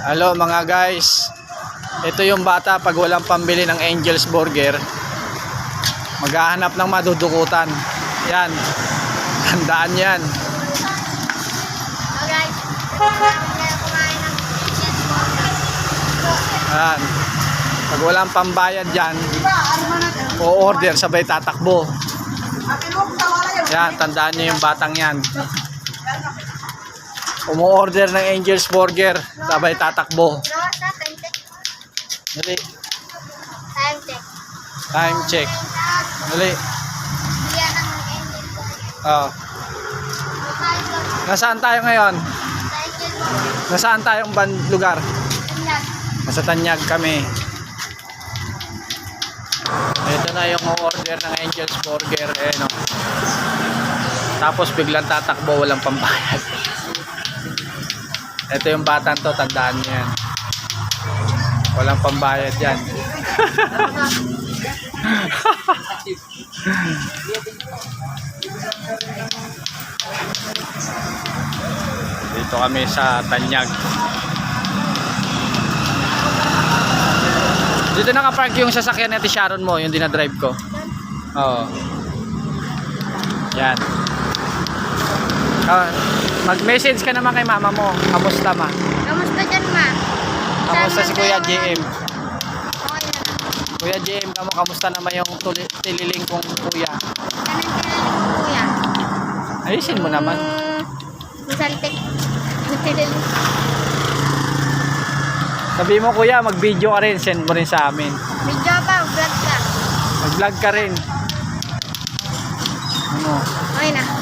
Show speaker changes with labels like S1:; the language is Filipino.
S1: Hello mga guys. Ito yung bata pag walang pambili ng Angel's Burger, maghahanap ng madudukutan. Yan. Tandaan yan.
S2: Alright. Kumain ng Angel's Burger.
S1: Yan. Pag walang pambayad yan, o-order sabay tatakbo. Yan, tandaan nyo yung batang yan. Umu-order ng Angel's Burger, sabay tatakbo.
S2: Time check.
S1: Dali.
S2: Time check.
S1: Time check. Dali.
S2: Bigyan ng Angel's Burger.
S1: Oh. Nasaan tayo ngayon?
S2: Sa Angel's Burger.
S1: Nasaan tayong lugar?
S2: Ayan.
S1: Nasa Tanyag kami. Ito na yung order ng Angel's Burger. No? Tapos biglang tatakbo, walang pambayad. Ito yung batang to, tandaan nyo yan. Walang pambayad yan. Dito kami sa Tanyag. Dito nakapark yung sasakyan ni Sharon mo, yung dinadrive ko. Oo. Yan. Mag-message ka naman kay mama mo. Kamusta ma?
S2: Kamusta dyan, ma?
S1: Kamusta si Kuya JM?
S2: Okay na.
S1: Kuya JM, kamusta naman yung tililing kong kuya?
S2: Anong kailangan mo, kuya?
S1: Ayusin mo naman.
S2: Busantik.
S1: Sabi mo kuya, mag-video ka rin. Send mo rin sa amin.
S2: Video pa, vlog ka.
S1: Mag-vlog ka rin. Ano?
S2: Okay na.